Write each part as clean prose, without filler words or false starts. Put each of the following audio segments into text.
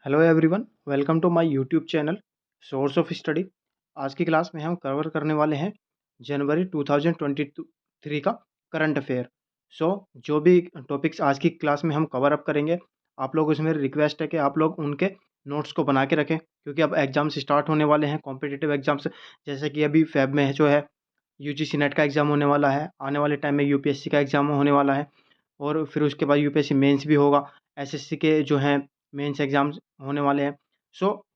Hello everyone, welcome to my YouTube channel source of study. आज की class में हम कवर करने वाले हैं जनवरी 2023 का करंट अफेयर। जो भी टॉपिक्स आज की क्लास में हम कवर अप करेंगे, आप लोग उसमें रिक्वेस्ट है कि आप लोग उनके नोट्स को बना के रखें, क्योंकि अब एग्ज़ाम्स स्टार्ट होने वाले हैं, कॉम्पिटिटिव एग्ज़ाम्स। जैसे कि अभी फेब में जो है यूजीसी नेट का एग्ज़ाम होने वाला है, आने वाले टाइम में यूपीएससी का एग्ज़ाम होने वाला है, और फिर उसके बाद यूपीएससी मेंस भी होगा। एसएससी के जो हैं मेंस एग्ज़ाम्स होने वाले हैं। सो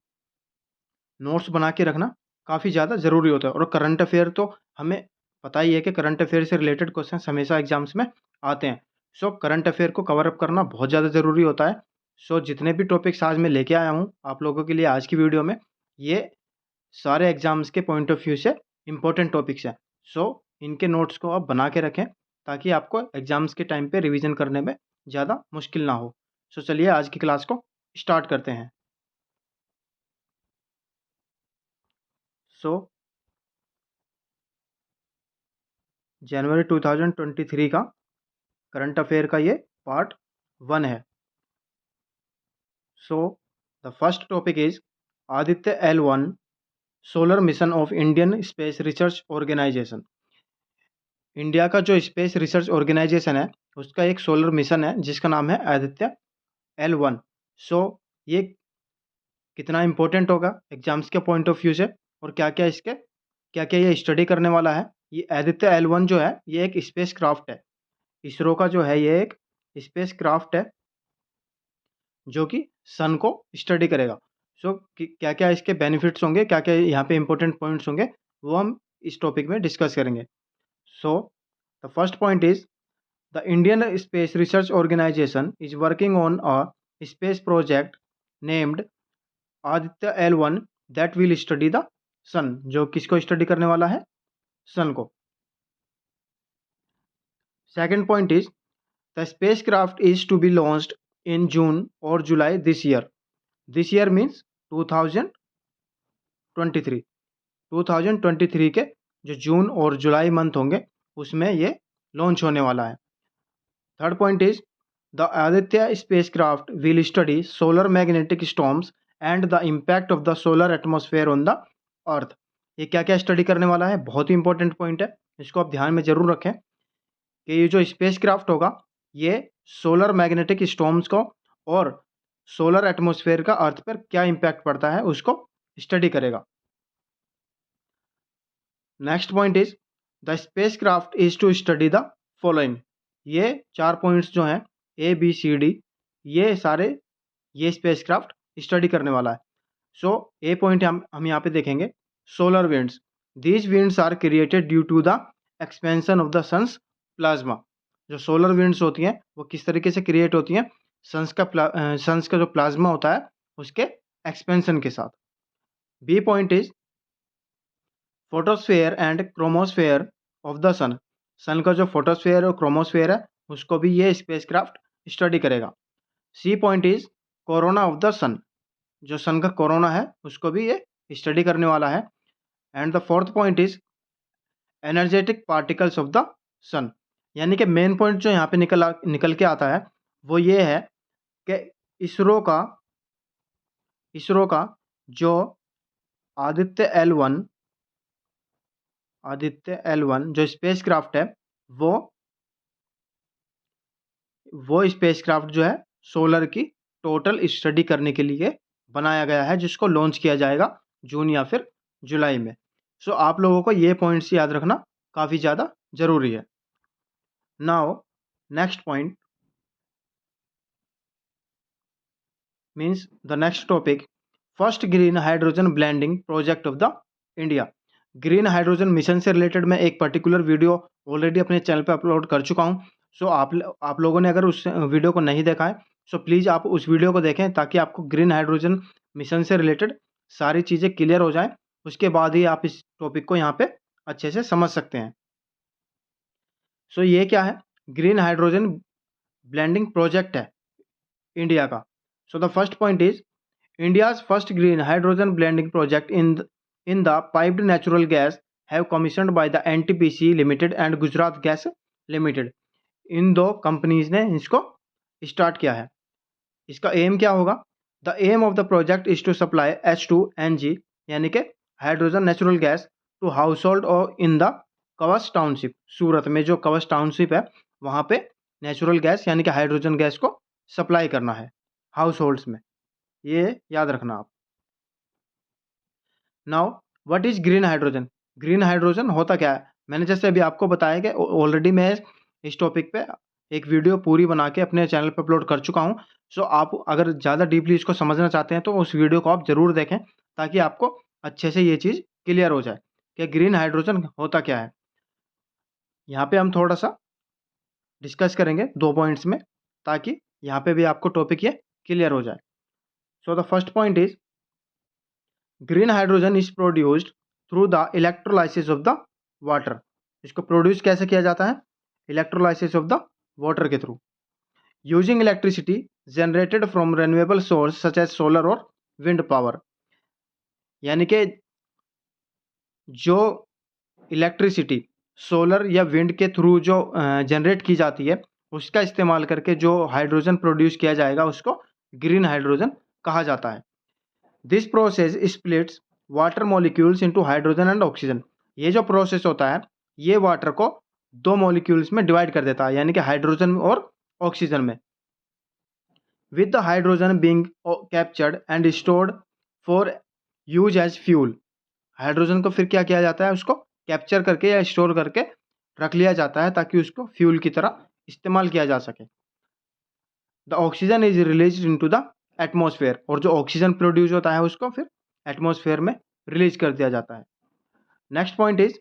नोट्स बना के रखना काफ़ी ज़्यादा ज़रूरी होता है। और करंट अफेयर तो हमें पता ही है कि करंट अफेयर से रिलेटेड क्वेश्चन हमेशा एग्जाम्स में आते हैं। सो करंट अफेयर को कवर अप करना बहुत ज़्यादा ज़रूरी होता है। सो जितने भी टॉपिक्स आज मैं लेके आया हूँ आप लोगों के लिए आज की वीडियो में, ये सारे एग्जाम्स के पॉइंट ऑफ व्यू से इम्पोर्टेंट टॉपिक्स हैं। सो इनके नोट्स को आप बना के रखें, ताकि आपको एग्जाम्स के टाइम पे रिवीजन करने में ज़्यादा मुश्किल ना हो। सो चलिए आज की क्लास को स्टार्ट करते हैं। सो जनवरी 2023 का करंट अफेयर का ये पार्ट 1 है। So the first topic is Aditya L1 solar mission of Indian space research organisation. India का जो स्पेस रिसर्च ऑर्गेनाइजेशन है, उसका एक सोलर मिशन है जिसका नाम है आदित्य L1। सो ये कितना इंपॉर्टेंट होगा एग्जाम्स के पॉइंट ऑफ व्यू से, और क्या क्या ये स्टडी करने वाला है। ये आदित्य L1 जो है ये एक स्पेस क्राफ्ट है। इसरो का जो है ये एक स्पेस क्राफ्ट है जो कि सन को स्टडी करेगा। सो क्या क्या इसके बेनिफिट्स होंगे, क्या क्या यहाँ पे इंपॉर्टेंट पॉइंट्स होंगे, वो हम इस टॉपिक में डिस्कस करेंगे। So the first point is the Indian space research organisation is working on a space project named Aditya L1 that will study the sun. जो किसको स्टडी करने वाला है? सन को। Second point is the space craft is to be launched in June और July this year. This year means 2023। 2023 के जो जून और जुलाई मंथ होंगे उसमें ये लॉन्च होने वाला है। Third point is the Aditya spacecraft will study solar magnetic storms and the impact of the solar atmosphere on the earth. ये क्या क्या स्टडी करने वाला है? बहुत ही इंपॉर्टेंट पॉइंट है, इसको आप ध्यान में जरूर रखें कि ये जो स्पेसक्राफ्ट होगा ये सोलर मैग्नेटिक स्टॉर्म्स को और सोलर एटमॉस्फेयर का अर्थ पर क्या इम्पैक्ट पड़ता है उसको स्टडी करेगा। Next point is the spacecraft is to study the following. ये 4 पॉइंट्स जो हैं ABCD, ये सारे ये स्पेसक्राफ्ट स्टडी करने वाला है। सो ए पॉइंट हम यहाँ पे देखेंगे, solar winds. These winds are created due to the expansion of the sun's plasma. जो सोलर विंड्स होती हैं वो किस तरीके से क्रिएट होती हैं? सन्स का जो प्लाज्मा होता है उसके एक्सपेंशन के साथ। B point is photosphere and chromosphere of the sun. Sun का जो फोटोस्फेयर और क्रोमोस्फेयर है उसको भी ये स्पेसक्राफ्ट स्टडी करेगा। C point is corona of the sun. जो सन का कोरोना है उसको भी ये स्टडी करने वाला है। And the fourth point is energetic particles of the sun. यानी कि मेन पॉइंट जो यहाँ पे निकल के आता है वो ये है कि इसरो का जो आदित्य L1 जो स्पेसक्राफ्ट है वो स्पेसक्राफ्ट जो है सोलर की टोटल स्टडी करने के लिए बनाया गया है, जिसको लॉन्च किया जाएगा जून या फिर जुलाई में। सो आप लोगों को ये पॉइंट्स याद रखना काफ़ी ज़्यादा ज़रूरी है। Now next point means the next topic, first green hydrogen blending project of the India. Green hydrogen mission से रिलेटेड मैं एक पर्टिकुलर वीडियो ऑलरेडी अपने चैनल पे अपलोड कर चुका हूँ। सो आप लोगों ने अगर उस वीडियो को नहीं देखा है सो प्लीज़ आप उस वीडियो को देखें, ताकि आपको ग्रीन हाइड्रोजन मिशन से रिलेटेड सारी चीज़ें क्लियर हो जाएं। उसके बाद ही आप इस टॉपिक को यहाँ पे अच्छे से समझ सकते हैं। सो ये क्या है? ग्रीन हाइड्रोजन ब्लेंडिंग प्रोजेक्ट है इंडिया का। सो the first point is India's first green hydrogen blending project in the piped natural gas have commissioned by the NTPC Limited and Gujarat Gas Limited। इन दो कंपनीज ने इसको start किया है। इसका aim क्या होगा? The aim of the project is to supply H2NG यानी कि hydrogen natural gas to household और इन द कवच टाउनशिप। सूरत में जो कवच टाउनशिप है वहाँ पे नेचुरल गैस यानी कि हाइड्रोजन गैस को सप्लाई करना है हाउस होल्ड्स में, ये याद रखना आप। Now what is green hydrogen? Green hydrogen होता क्या है? मैंने जैसे अभी आपको बताया कि ऑलरेडी मैं इस टॉपिक पे एक वीडियो पूरी बना के अपने चैनल पे अपलोड कर चुका हूँ। सो आप अगर ज़्यादा डीपली इसको समझना चाहते हैं तो उस वीडियो को आप ज़रूर देखें ताकि आपको अच्छे से ये चीज़ क्लियर हो जाए कि ग्रीन हाइड्रोजन होता क्या है। यहाँ पे हम थोड़ा सा डिस्कस करेंगे 2 पॉइंट्स में ताकि यहाँ पे भी आपको टॉपिक ये क्लियर हो जाए। So the first point is green hydrogen is produced through the electrolysis of the water. इसको प्रोड्यूस कैसे किया जाता है? इलेक्ट्रोलाइसिस ऑफ द वाटर के through using electricity generated from renewable source such as solar और wind power. यानी कि जो इलेक्ट्रिसिटी सोलर या विंड के थ्रू जो जनरेट की जाती है उसका इस्तेमाल करके जो हाइड्रोजन प्रोड्यूस किया जाएगा उसको ग्रीन हाइड्रोजन कहा जाता है। This process splits water molecules into hydrogen and oxygen. ये जो प्रोसेस होता है ये वाटर को 2 मॉलिक्यूल्स में डिवाइड कर देता है यानी कि हाइड्रोजन और ऑक्सीजन में। With the hydrogen being captured and stored for use as fuel. Hydrogen को फिर क्या किया जाता है? उसको कैप्चर करके या स्टोर करके रख लिया जाता है ताकि उसको फ्यूल की तरह इस्तेमाल किया जा सके। The oxygen is release into the atmosphere. और जो ऑक्सीजन प्रोड्यूस होता है उसको फिर एटमॉस्फेयर में रिलीज कर दिया जाता है। Next point is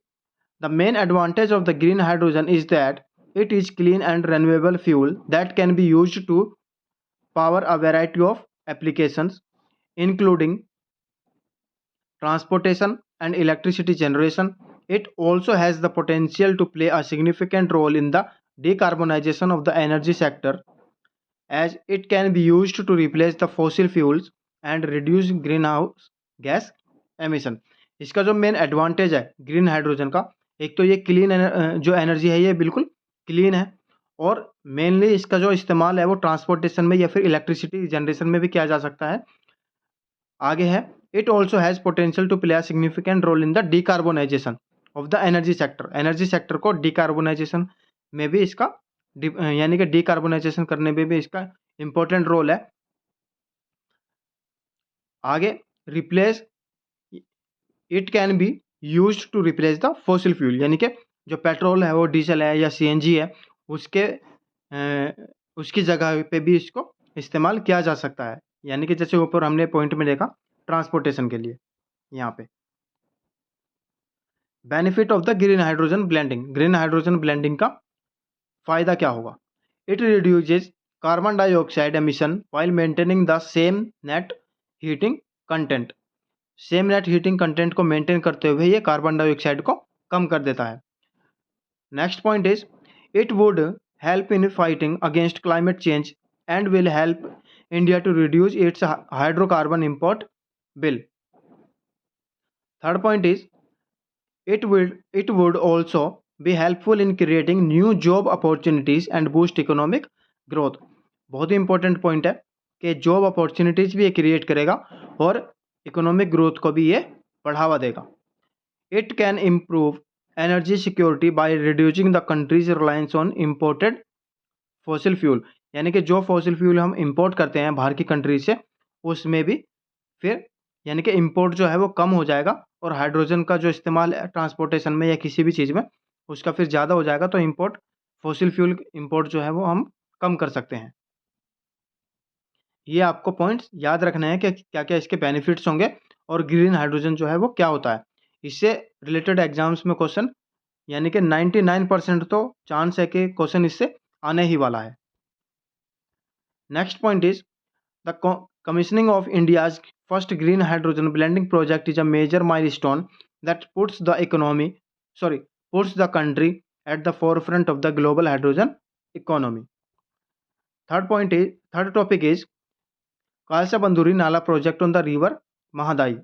the main advantage of the green hydrogen is that it is clean and renewable fuel that can be used to power a variety of applications including transportation and electricity generation. It also has the potential to play a significant role in the decarbonization of the energy sector as it can be used to replace the fossil fuels and reduce greenhouse gas emission. इसका जो main advantage है green hydrogen का, एक तो ये clean जो energy है ये बिल्कुल क्लीन है और मेनली इसका जो इस्तेमाल है वो ट्रांसपोर्टेशन में या फिर इलेक्ट्रिसिटी जनरेशन में भी किया जा सकता है। आगे है it also has potential to play a significant role in the decarbonisation of the energy sector. Energy sector को डिकार्बोनाइजेशन में भी इसका यानी कि डिकार्बोनाइजेशन करने में भी इसका इंपॉर्टेंट रोल है। आगे replace it can be used to replace the fossil fuel यानी कि जो पेट्रोल है वो डीजल है या सीएनजी है उसकी जगह पे भी इसको इस्तेमाल किया जा सकता है। यानी कि जैसे ऊपर हमने पॉइंट में देखा ट्रांसपोर्टेशन के लिए। यहाँ पे benefit of the green hydrogen blending. Green hydrogen blending का फायदा क्या होगा? It reduces carbon dioxide emission while maintaining the same net heating content. Same net heating content को मेंटेन करते हुए ये कार्बन डाइऑक्साइड को कम कर देता है। Next point is it would help in fighting against climate change and will help India to reduce its hydrocarbon import bill. Third point is it would also be helpful in creating new job opportunities and boost economic growth। बहुत ही important point है कि job opportunities भी ये create करेगा और economic growth को भी ये बढ़ावा देगा। It can improve energy security by reducing the countries reliance on imported fossil fuel. यानी कि जो फॉसिल फ्यूल हम इंपोर्ट करते हैं बाहर की कंट्री से उसमें भी फिर यानी कि इंपोर्ट जो है वो कम हो जाएगा और हाइड्रोजन का जो इस्तेमाल है ट्रांसपोर्टेशन में या किसी भी चीज़ में उसका फिर ज़्यादा हो जाएगा तो इंपोर्ट फॉसिल फ्यूल इंपोर्ट जो है वो हम कम कर सकते हैं। ये आपको पॉइंट्स याद रखना है कि क्या क्या इसके बेनिफिट्स होंगे और ग्रीन हाइड्रोजन जो है वो क्या होता है। इससे रिलेटेड एग्जाम्स में क्वेश्चन यानी कि 99% तो चांस है कि क्वेश्चन इससे आने ही वाला है। Next point is the commissioning of India's first green hydrogen blending project is a major milestone that puts the country at the forefront of the global hydrogen economy. Third topic is Kalsa Banduri Nala project on the river Mahadai।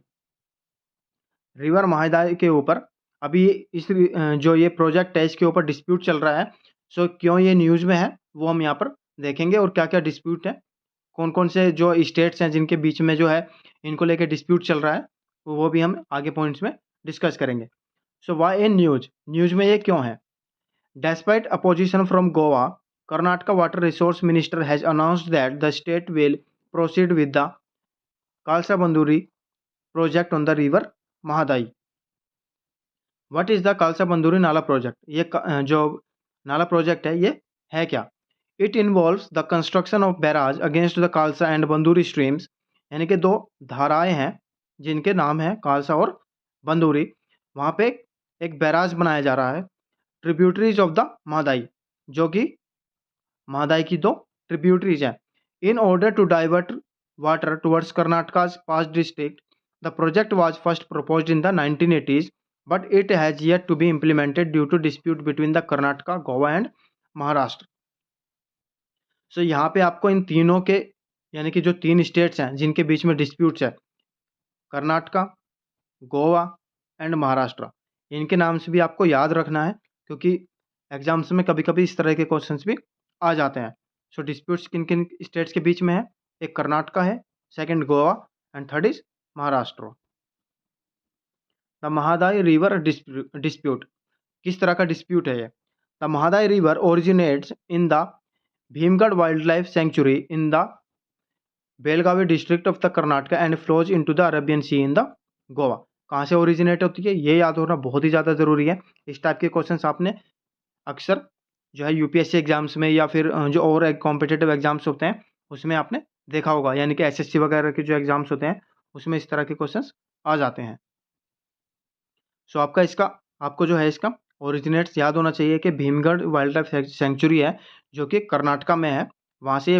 River Mahadayi के ऊपर अभी इस जो ये project है इसके ऊपर dispute चल रहा है। सो क्यों ये न्यूज़ में है वो हम यहाँ पर देखेंगे और क्या क्या डिस्प्यूट है कौन कौन से जो स्टेट्स हैं जिनके बीच में जो है इनको लेके डिस्प्यूट चल रहा है, वो भी हम आगे पॉइंट्स में डिस्कस करेंगे। सो वाई इन न्यूज में ये क्यों है? Despite opposition from Goa, Karnataka Water Resource Minister has announced that the state will proceed with the Kalsa Banduri project on the river Mahadai. What is the Kalsa Banduri Nala project? ये जो नाला project है ये है क्या? It involves the construction of barrage against the Kalsa and Banduri streams, यानी कि दो धाराएं हैं जिनके नाम है खालसा और बंदूरी। वहां पे एक बैराज बनाया जा रहा है, ट्रिब्यूटरीज ऑफ द महादाई, जो कि महादाई की दो ट्रिब्यूटरीज हैं। In order to divert water towards Karnataka past district, the project was first proposed in the 1980s but it has yet to be implemented due to dispute between the Karnataka, Goa and Maharashtra. So यहाँ पे आपको इन तीनों के यानी कि जो 3 states हैं जिनके बीच में डिस्प्यूट्स है, कर्नाटका, गोवा एंड महाराष्ट्र, इनके नाम से भी आपको याद रखना है क्योंकि एग्जाम्स में कभी कभी इस तरह के क्वेश्चंस भी आ जाते हैं। सो डिस्प्यूट्स किन किन स्टेट्स के बीच में है? एक कर्नाटका है, second Goa and third is Maharashtra. The Mahadayi river dispute, किस तरह का डिस्प्यूट है ये? The Mahadayi river originates in the Bhimgad wildlife sanctuary in the Belagavi district of the Karnataka and flows into the Arabian sea in the Goa. कहाँ से ओरिजिनेट होती है ये याद होना बहुत ही ज़्यादा ज़रूरी है। इस टाइप के क्वेश्चंस आपने अक्सर जो है यूपीएससी एग्जाम्स में या फिर जो और कॉम्पिटिटिव एग्जाम्स होते हैं उसमें आपने देखा होगा, यानी कि एसएससी वगैरह के जो एग्जाम्स होते हैं उसमें इस तरह के क्वेश्चंस आ जाते हैं। सो आपको जो है इसका ओरिजिनेट्स याद होना चाहिए कि भीमगढ़ वाइल्ड लाइफ सेंचुरी है जो कि कर्नाटका में है, वहाँ से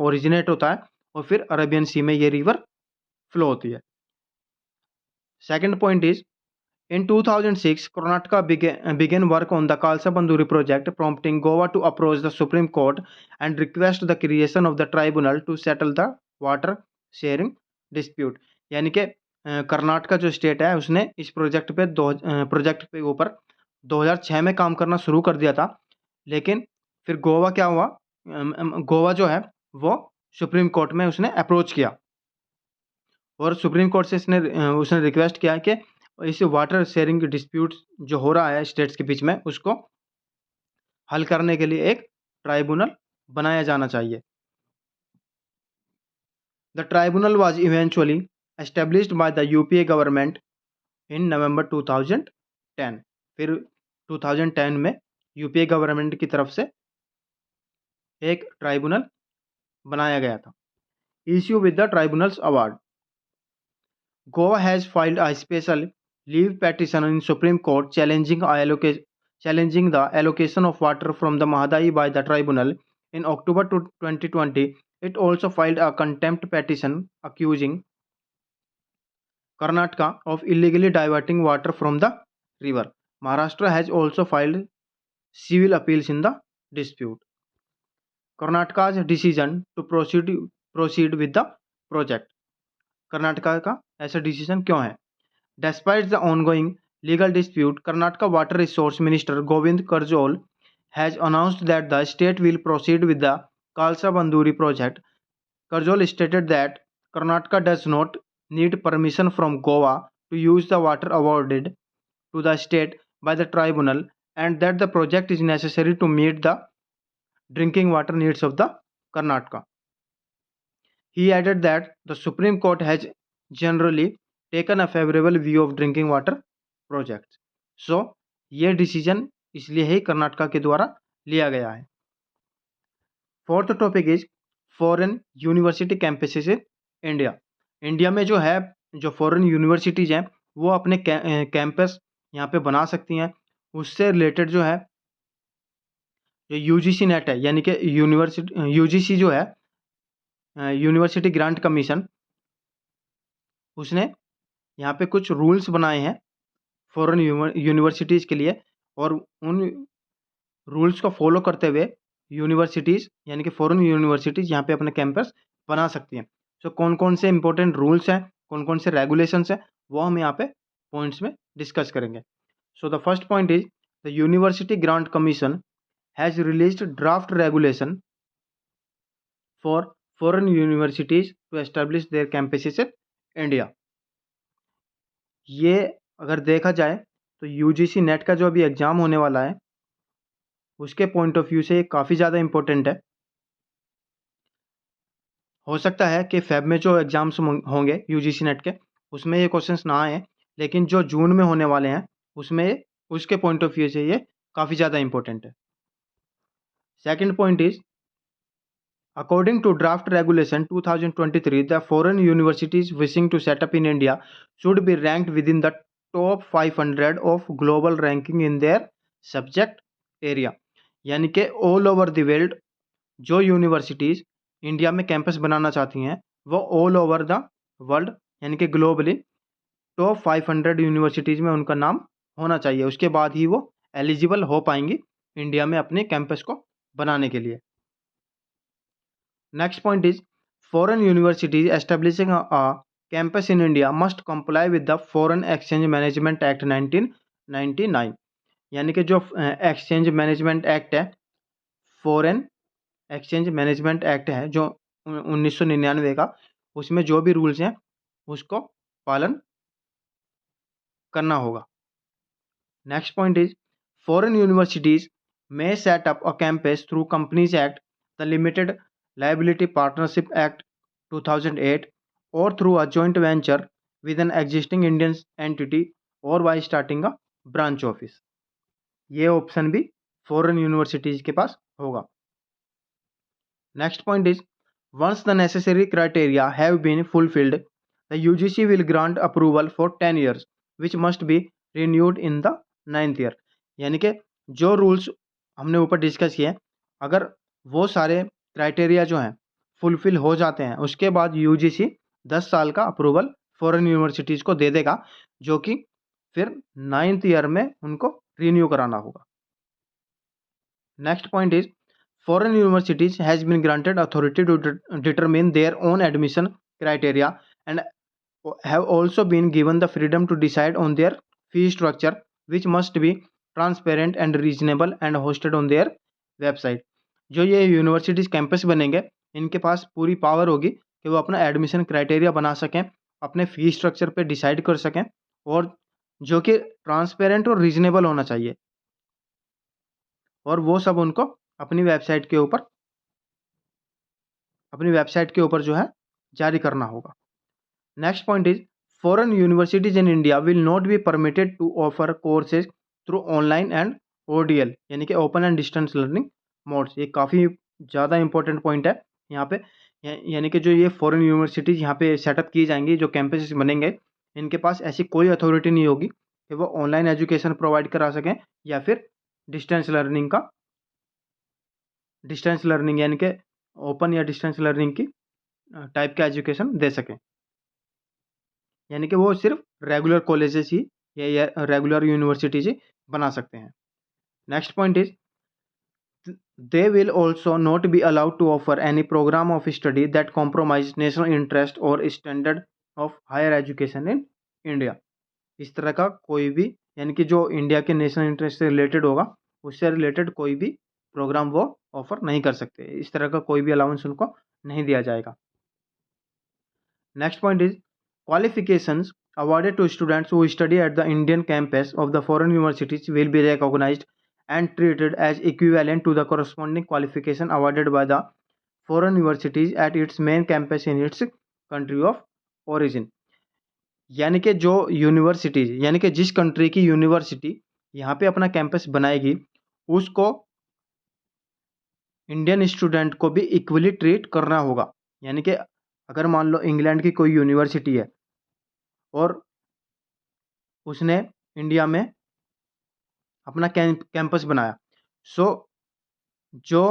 ओरिजिनेट होता है और फिर अरेबियन सी में ये रिवर फ्लो होती है। Second point is in 2006, Karnataka began work on the Kalsa Banduri project, prompting Goa to approach the Supreme Court and request the creation of the tribunal to settle the water sharing dispute। यानी कि कर्नाटका जो state है उसने इस project पे ऊपर 2006 में काम करना शुरू कर दिया था, लेकिन फिर गोवा क्या हुआ, गोवा जो है वो सुप्रीम कोर्ट में उसने अप्रोच किया और सुप्रीम कोर्ट से उसने रिक्वेस्ट किया कि इस वाटर शेयरिंग डिस्प्यूट जो हो रहा है स्टेट्स के बीच में उसको हल करने के लिए एक ट्राइब्यूनल बनाया जाना चाहिए। The tribunal was eventually established by the UPA government in November 2010। फिर 2010 में यूपीए गवर्नमेंट की तरफ से एक ट्राइब्यूनल बनाया गया था। Issue with the tribunals award, Goa has filed a special leave petition in Supreme Court challenging the allocation of water from the Mahadai by the tribunal. In October 2020, it also filed a contempt petition accusing Karnataka of illegally diverting water from the river. Maharashtra has also filed civil appeals in the dispute. Karnataka's decision to proceed with the project. Karnataka का ऐसा decision क्यों है? Despite the ongoing legal dispute, Karnataka Water Resource Minister Govind Karjol has announced that the state will proceed with the Kalsa Banduri project. Karjol stated that Karnataka does not need permission from Goa to use the water awarded to the state by the tribunal and that the project is necessary to meet the drinking water needs of the Karnataka. He added that the Supreme Court has generally taken a favourable view of drinking water project. So ये decision इसलिए ही कर्नाटका के द्वारा लिया गया है। Fourth topic is foreign university campuses in India. India में जो है जो फॉरेन यूनिवर्सिटीज हैं वो अपने कैंपस यहाँ पे बना सकती हैं। उससे रिलेटेड जो है जो यूजीसी नेट है यानी कि यूजीसी जो है यूनिवर्सिटी ग्रांट कमीशन, उसने यहाँ पे कुछ रूल्स बनाए हैं फॉरेन यूनिवर्सिटीज़ के लिए और उन रूल्स को फॉलो करते हुए यूनिवर्सिटीज़ यानी कि फॉरेन यूनिवर्सिटीज़ यहाँ पे अपने कैंपस बना सकती हैं। सो कौन कौन से इंपॉर्टेंट रूल्स हैं, कौन कौन से रेगुलेशंस हैं, वो हम यहाँ पे पॉइंट्स में डिस्कस करेंगे। So the first point is the university grant commission has released draft regulation for foreign universities to establish their campuses in India। ये अगर देखा जाए तो यूजीसी नेट का जो अभी एग्ज़ाम होने वाला है उसके पॉइंट ऑफ व्यू से ये काफ़ी ज़्यादा इम्पोर्टेंट है। हो सकता है कि फेब में जो एग्ज़ाम्स होंगे यूजीसी नेट के उसमें ये क्वेश्चंस ना आए, लेकिन जो जून में होने वाले हैं उसमें उसके पॉइंट ऑफ व्यू से ये काफ़ी ज़्यादा इम्पोर्टेंट है। Second point is, according to draft regulation 2023, the foreign universities wishing to set up in India should be ranked within the top 500 of global ranking in their subject area। यानी कि all over the world जो universities India में campus बनाना चाहती हैं वो all over the world यानी कि globally top 500 universities में उनका नाम होना चाहिए, उसके बाद ही वो एलिजिबल हो पाएंगी इंडिया में अपने कैंपस को बनाने के लिए। Next point is, foreign universities establishing a campus in India must comply with the Foreign Exchange Management Act 1999। यानी कि जो एक्सचेंज मैनेजमेंट एक्ट है, फॉरेन एक्सचेंज मैनेजमेंट एक्ट है जो 1999 का, उसमें जो भी रूल्स हैं उसको पालन करना होगा। Next point is, foreign universities may set up a campus through Companies Act, the Limited Liability Partnership Act 2008, or through a joint venture with an existing Indian entity or by starting a branch office। ये option भी foreign universities के पास होगा। Next point is, once the necessary criteria have been fulfilled, the UGC will grant approval for 10 years, which must be renewed in the 9th year। यानी कि जो rules हमने ऊपर discuss किए हैं, अगर वो सारे क्राइटेरिया जो हैं फुलफिल हो जाते हैं उसके बाद यूजीसी 10 साल का अप्रूवल फॉरेन यूनिवर्सिटीज़ को दे देगा, जो कि फिर 9th ईयर में उनको रिन्यू कराना होगा। Next point is, foreign universities has been granted authority to determine their own admission criteria and have also been given the freedom to decide on their fee structure, which must be transparent and reasonable and hosted on their website। जो ये universities campus बनेंगे इनके पास पूरी power होगी कि वो अपना admission criteria बना सकें, अपने फी स्ट्रक्चर पे डिसाइड कर सकें, और जो कि ट्रांसपेरेंट और रीजनेबल होना चाहिए, और वो सब उनको अपनी वेबसाइट के ऊपर जो है जारी करना होगा। Next point is, foreign universities in India will not be permitted to offer courses through online and ODL, यानी कि open and distance learning modes. ये काफ़ी ज़्यादा इंपॉर्टेंट पॉइंट है यहाँ पे। यानी कि जो ये फॉरेन यूनिवर्सिटीज़ यहाँ पे सेटअप की जाएंगी, जो कैंपस बनेंगे, इनके पास ऐसी कोई अथॉरिटी नहीं होगी कि वो ऑनलाइन एजुकेशन प्रोवाइड करा सकें या फिर डिस्टेंस लर्निंग यानी कि ओपन या डिस्टेंस लर्निंग की टाइप का एजुकेशन दे सकें। यानी कि वो सिर्फ रेगुलर कॉलेजेस ही या रेगुलर यूनिवर्सिटीज ही बना सकते हैं। Next point is, they will also not be allowed to offer any program of study that compromise national interest or standard of higher education in India। इस तरह का कोई भी, यानी कि जो इंडिया के नेशनल इंटरेस्ट से रिलेटेड होगा उससे रिलेटेड कोई भी प्रोग्राम वो ऑफर नहीं कर सकते, इस तरह का कोई भी अलाउंस उनको नहीं दिया जाएगा। Next point is, qualifications awarded to students who study at the Indian campus of the foreign universities will be recognized and treated as equivalent to the corresponding qualification awarded by the foreign universities at its main campus in its country of origin। यानी कि जो universities, यानी कि जिस country की university यहाँ पे अपना कैंपस बनाएगी उसको इंडियन स्टूडेंट को भी इक्वली ट्रीट करना होगा। यानी कि अगर मान लो इंग्लैंड की कोई यूनिवर्सिटी है और उसने इंडिया में अपना कैंपस बनाया, सो जो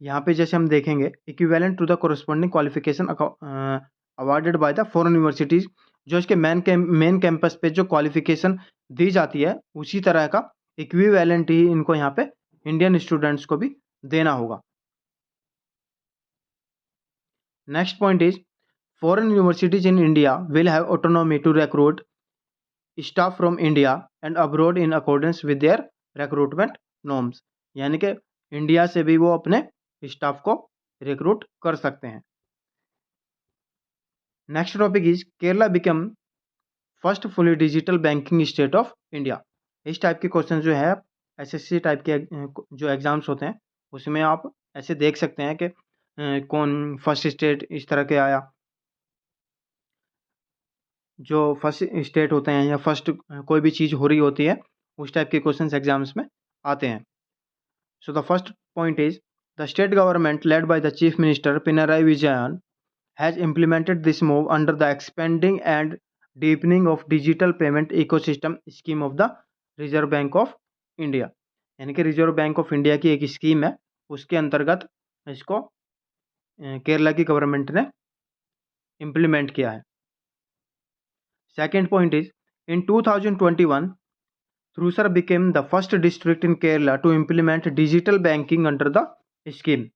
यहाँ पे जैसे हम देखेंगे equivalent to the corresponding qualification awarded by the foreign universities, जो इसके मेन कैंपस पे जो क्वालिफिकेशन दी जाती है उसी तरह का इक्विवेलेंट ही इनको यहाँ पे इंडियन स्टूडेंट्स को भी देना होगा। Next point is, foreign universities in India will have autonomy to recruit staff from India and abroad in accordance with their recruitment norms। यानी कि इंडिया से भी वो अपने स्टाफ को रिक्रूट कर सकते हैं। Next topic is Kerala become first fully digital banking state of India. इस टाइप के क्वेश्चन जो है एसएससी टाइप के जो एग्जाम्स होते हैं उसमें आप ऐसे देख सकते हैं कि कौन फर्स्ट स्टेट इस तरह के आया। जो फर्स्ट स्टेट होते हैं या फर्स्ट कोई भी चीज़ हो रही होती है उस टाइप के क्वेश्चंस एग्जाम्स में आते हैं। सो the first point is the state government led by the chief minister Pinarayi Vijayan has implemented this move under the expanding and deepening of digital payment ecosystem scheme of the reserve bank of India. यानी कि reserve bank of India की एक scheme है, उसके अंतर्गत इसको केरला की government ने इम्प्लीमेंट किया है। Second point is in 2021 Thrissur became the first district in Kerala to implement digital banking under the scheme.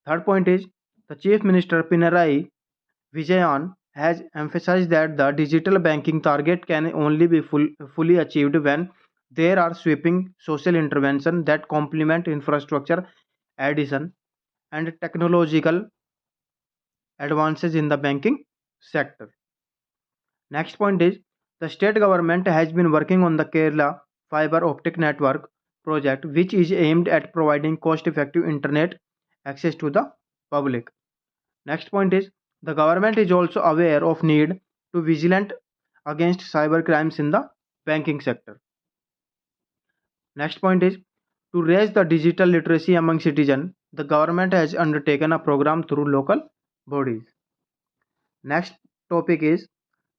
Third point is the Chief Minister Pinarayi Vijayan has emphasized that the digital banking target can only be fully achieved when there are sweeping social interventions that complement infrastructure addition and technological advances in the banking sector. Next point is the state government has been working on the Kerala fiber optic network project, which is aimed at providing cost effective internet access to the public. Next point is the government is also aware of need to vigilant against cyber crimes in the banking sector. Next point is to raise the digital literacy among citizens, the government has undertaken a program through local bodies. Next topic is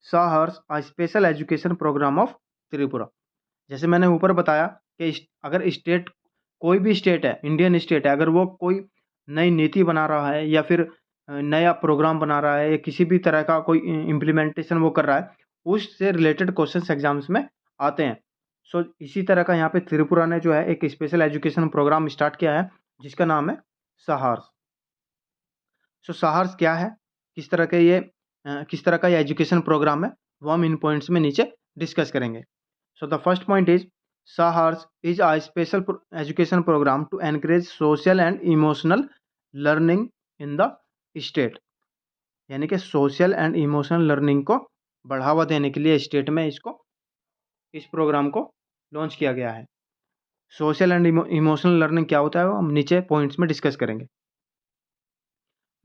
साहर्ष a special education program of Tripura. जैसे मैंने ऊपर बताया कि अगर state कोई भी state है, Indian state है, अगर वो कोई नई नीति बना रहा है या फिर नया प्रोग्राम बना रहा है या किसी भी तरह का कोई इम्प्लीमेंटेशन वो कर रहा है, उससे रिलेटेड क्वेश्चंस एग्जाम्स में आते हैं। सो इसी तरह का यहाँ पे त्रिपुरा ने जो है एक स्पेशल एजुकेशन प्रोग्राम स्टार्ट किया है जिसका नाम है साहर्ष। सो साहर्ष क्या है, किस तरह का ये एजुकेशन प्रोग्राम है, वो हम इन पॉइंट्स में नीचे डिस्कस करेंगे। So the first point is Saharsh is a special education programme to encourage social and emotional learning in the state. यानी कि सोशल एंड इमोशनल लर्निंग को बढ़ावा देने के लिए स्टेट में इस प्रोग्राम को लॉन्च किया गया है। सोशल एंड इमोशनल लर्निंग क्या होता है वो हम नीचे पॉइंट्स में डिस्कस करेंगे।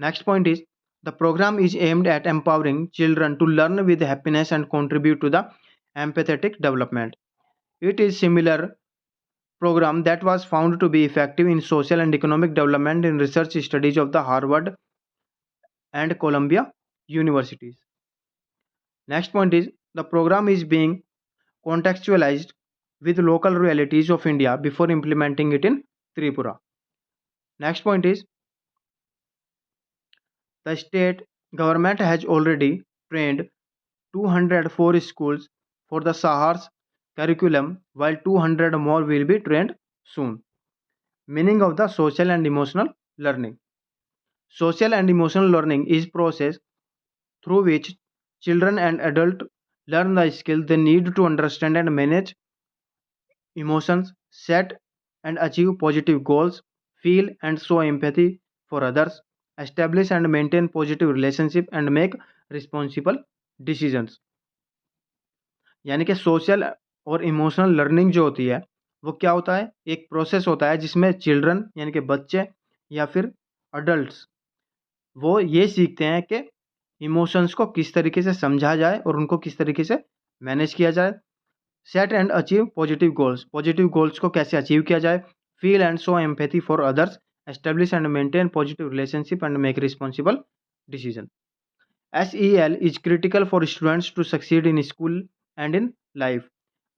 Next point is the programme is aimed at empowering children to learn with happiness and contribute to the empathetic development. It is similar program that was found to be effective in social and economic development in research studies of the Harvard and Columbia universities. Next point is the program is being contextualized with local realities of India before implementing it in Tripura. Next point is the state government has already trained 204 schools for the Sahar's curriculum, while 200 more will be trained soon. Meaning of the social and emotional learning. Social and emotional learning is process through which children and adults learn the skills they need to understand and manage emotions, set and achieve positive goals, feel and show empathy for others, establish and maintain positive relationship and make responsible decisions. यानी कि social और emotional learning जो होती है वो क्या होता है, एक प्रोसेस होता है जिसमें चिल्ड्रन यानी कि बच्चे या फिर अडल्ट्स वो ये सीखते हैं कि इमोशंस को किस तरीके से समझा जाए और उनको किस तरीके से मैनेज किया जाए, set and achieve positive goals को कैसे अचीव किया जाए, feel and show empathy for others, establish and maintain positive relationship and make responsible decision. SEL is critical for students to succeed in school and in life.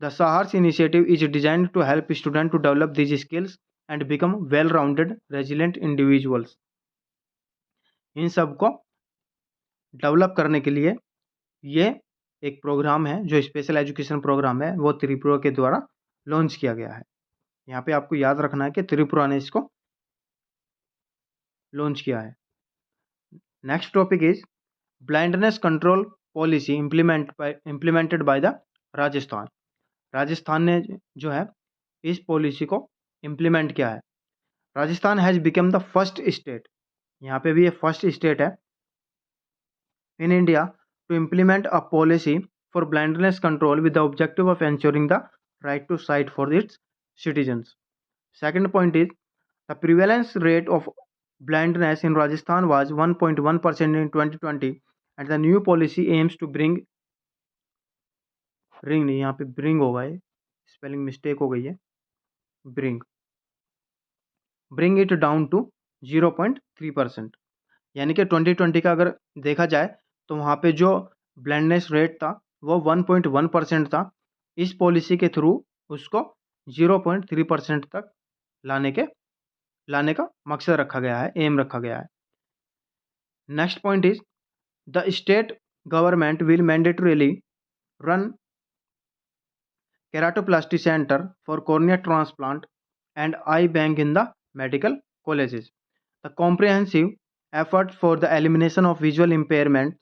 The Saharsh initiative is designed to help students to develop these skills and become well-rounded, resilient individuals. इन सब को develop करने के लिए ये एक programme है जो special education programme है वो त्रिपुरा के द्वारा लॉन्च किया गया है। यहाँ पे आपको याद रखना है कि त्रिपुरा ने इसको लॉन्च किया है। Next topic is blindness control policy implemented by the Rajasthan. Rajasthan ने जो है इस पॉलिसी को इम्प्लीमेंट किया है। Rajasthan has become the first state, यहाँ पे भी ये फर्स्ट स्टेट है in India to implement a policy for blindness control with the objective of ensuring the right to sight for its citizens. Second point is the prevalence rate of blindness in Rajasthan was 1.1% in 2020 and the new policy aims to नहीं यहाँ पे bring होगा, ये spelling mistake हो गई है, bring it down to 0.3%, यानी कि 2020 का अगर देखा जाए तो वहाँ पे जो ब्लाइंडनेस रेट था वो 1.1% था। इस पॉलिसी के थ्रू उसको 0.3% तक लाने का मकसद रखा गया है, एम रखा गया है। Next point is the state government will mandatorily run keratoplasty centre for cornea transplant and I bank in the medical colleges. The comprehensive effort for the elimination of visual impairment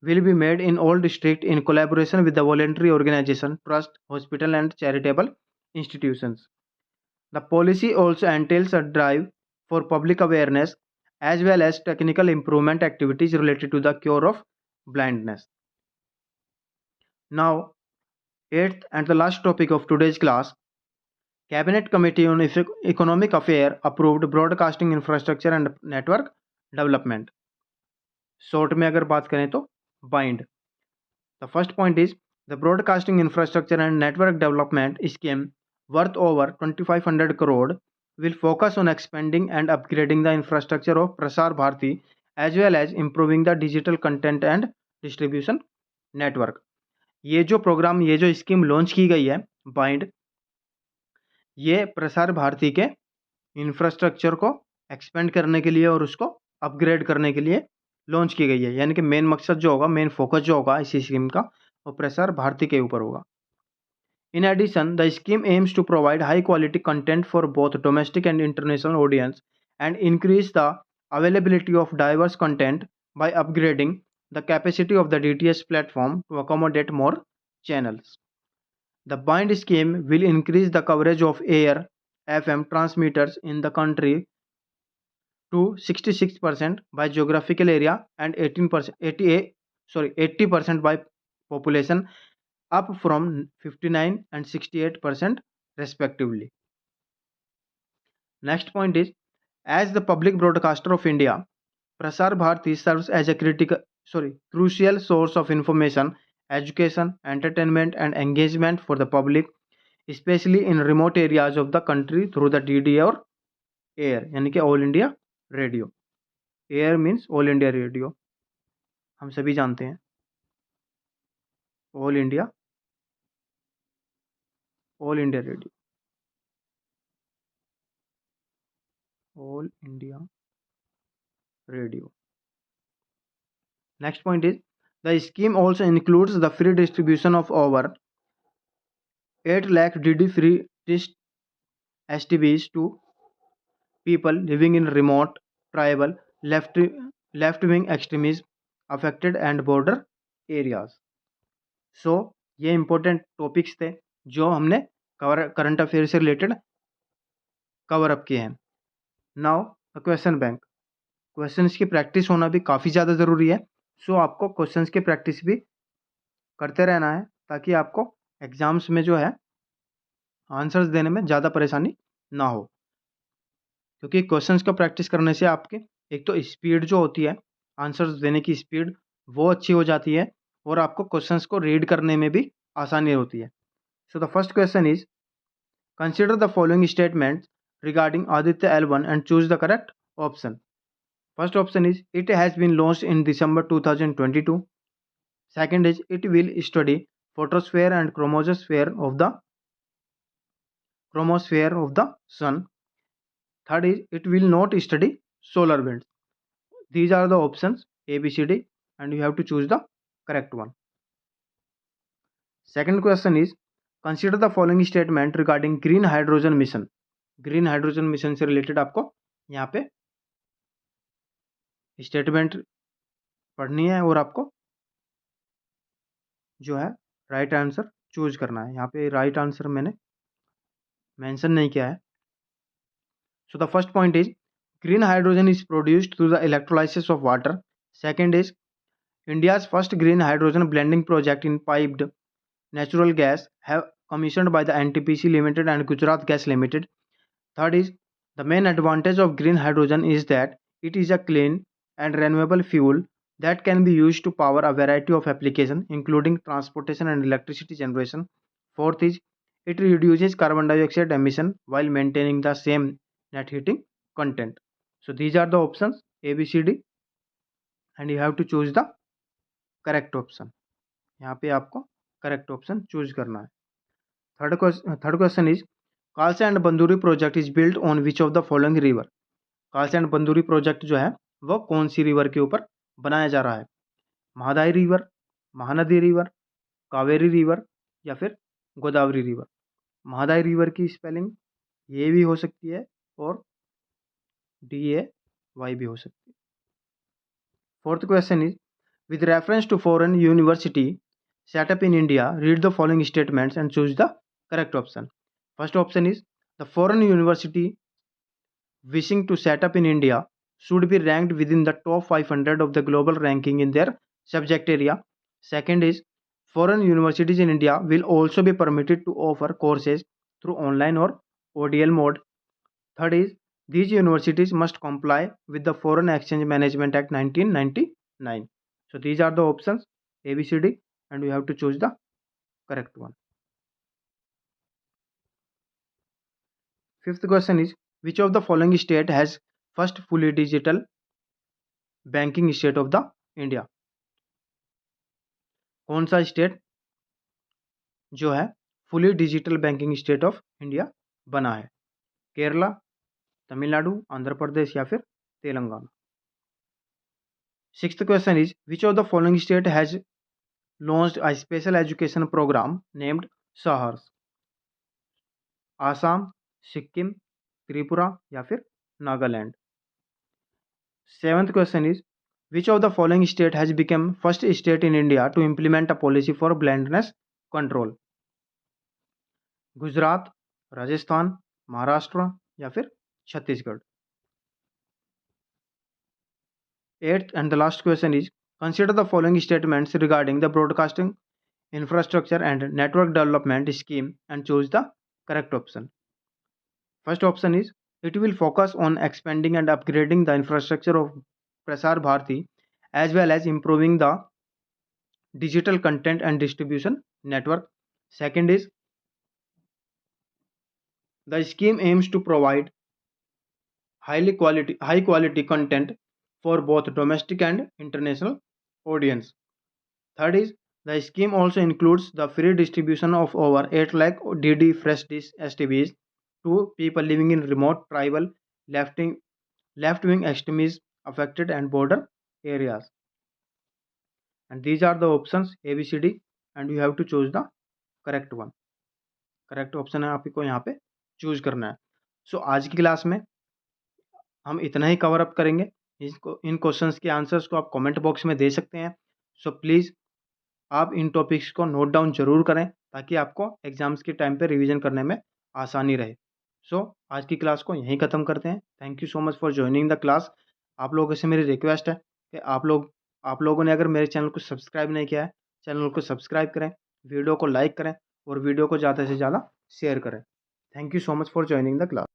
will be made in all districts in collaboration with the voluntary organization, trust, hospital and charitable institutions. The policy also entails a drive for public awareness as well as technical improvement activities related to the cure of blindness. Now, eighth and the last topic of today's class, Cabinet Committee on Economic Affairs approved broadcasting infrastructure and network development. Short में अगर बात करें तो BIND. The first point is the broadcasting infrastructure and network development scheme worth over 2500 crore will focus on expanding and upgrading the infrastructure of Prasar Bharati as well as improving the digital content and distribution network. ये जो programme, ये जो scheme launch की गई है bind, ये प्रसार भारती के infrastructure को एक्सपेंड करने के लिए और उसको अपग्रेड करने के लिए लॉन्च की गई है। यानी कि मेन मकसद जो होगा, मेन फोकस जो होगा इसी स्कीम का, वो प्रसार भारती के ऊपर होगा। In addition the scheme aims to provide high quality content for both domestic and international audience and increase the availability of diverse content by upgrading the capacity of the DTH platform to accommodate more channels. The bind scheme will increase the coverage of air FM transmitters in the country to 66% by geographical area and 80% by population, up from 59 and 68% respectively. Next point is, as the public broadcaster of India, Prasar Bharati serves as a crucial source of information, education, entertainment and engagement for the public, especially in remote areas of the country through the DDR air, यानी कि all India radio. Air means all India radio, हम सभी जानते हैं all India radio, all India radio. Next point is the scheme also includes the free distribution of over 8 lakh DD free dish STBs to people living in remote, tribal, left-wing extremism affected and border areas. So ये important topics थे जो हमने current affair से related cover up किए हैं। Now the question bank. Questions की practice होना भी काफ़ी ज़्यादा ज़रूरी है। सो आपको क्वेश्चंस की प्रैक्टिस भी करते रहना है ताकि आपको एग्जाम्स में जो है आंसर्स देने में ज़्यादा परेशानी ना हो, क्योंकि क्वेश्चंस को प्रैक्टिस करने से आपके एक तो स्पीड जो होती है, आंसर्स देने की स्पीड वो अच्छी हो जाती है और आपको क्वेश्चंस को रीड करने में भी आसानी होती है। So the first question is consider the following statement regarding Aditya L1 and choose the correct option. First option is it has been launched in December 2022. Second is it will study photosphere and chromosphere of the sun. Third is it will not study solar winds. These are the options A, B, C, D, and you have to choose the correct one. Second question is consider the following statement regarding green hydrogen mission. Green hydrogen mission से related आपको यहाँ पे statement पढ़नी है और आपको जो है राइट आंसर चूज करना है। यहाँ पे राइट आंसर मैंने मेंशन नहीं किया है। So the first point is green hydrogen is produced through the electrolysis of water. Second is India's first green hydrogen blending project in piped natural gas have commissioned by the NTPC Limited and Gujarat Gas Limited. Third is the main advantage of green hydrogen is that it is a clean and renewable fuel that can be used to power a variety of applications, including transportation and electricity generation. Fourth is it reduces carbon dioxide emission while maintaining the same net heating content. So these are the options A, B, C, D, and you have to choose the correct option. यहाँ पे आपको correct option choose करना है. Third question is Kalasa and Banduri project is built on which of the following river. Kalasa and Banduri project जो है वो कौन सी river के ऊपर बनाया जा रहा है. Mahadayi river, Mahanadi river, Kaveri river या फिर गोदावरी रिवर. महादाई रिवर की स्पेलिंग ये भी हो सकती है और DAY भी हो सकती है. Fourth question is with reference to foreign university set up in India, read the following statements and choose the correct option. First option is the foreign university wishing to set up in India should be ranked within the top 500 of the global ranking in their subject area. Second is foreign universities in India will also be permitted to offer courses through online or ODL mode. Third is these universities must comply with the Foreign Exchange Management Act 1999. So these are the options A, B, C, D, and we have to choose the correct one. Fifth question is which of the following state has first fully digital banking state of the India. कौन सा state जो है fully digital banking state of India बना है. केरला, तमिलनाडु, आंध्र प्रदेश या फिर Telangana. Sixth question is which of the following state has launched a special education program named Sahars. Assam, Sikkim, Tripura या फिर Nagaland. Seventh question is which of the following state has become first state in India to implement a policy for blindness control. Gujarat, Rajasthan, Maharashtra या फिर Chhattisgarh. Eighth and the last question is consider the following statements regarding the broadcasting infrastructure and network development scheme and choose the correct option. First option is it will focus on expanding and upgrading the infrastructure of Prasar Bharati as well as improving the digital content and distribution network. Second is the scheme aims to provide high quality content for both domestic and international audience. Third is the scheme also includes the free distribution of over 8 lakh DD Fresh Dish STVs to people living in remote, tribal, left-wing extremist affected and border areas. And these are the options A, B, C, D, and you have to choose the correct one. Correct option है आपको यहाँ पे choose करना है. सो आज की class में हम इतना ही कवर अप करेंगे. इन क्वेश्चंस के आंसर्स को आप कमेंट बॉक्स में दे सकते हैं. सो प्लीज़ आप इन टॉपिक्स को नोट डाउन जरूर करें ताकि आपको एग्जाम्स के टाइम पे रिवीजन करने में आसानी रहे. सो आज की क्लास को यहीं ख़त्म करते हैं. Thank you so much for joining the class. आप लोगों से मेरी रिक्वेस्ट है कि आप लोगों ने अगर मेरे चैनल को सब्सक्राइब नहीं किया है, चैनल को सब्सक्राइब करें, वीडियो को लाइक करें और वीडियो को ज़्यादा से ज़्यादा शेयर करें. Thank you so much for joining the class.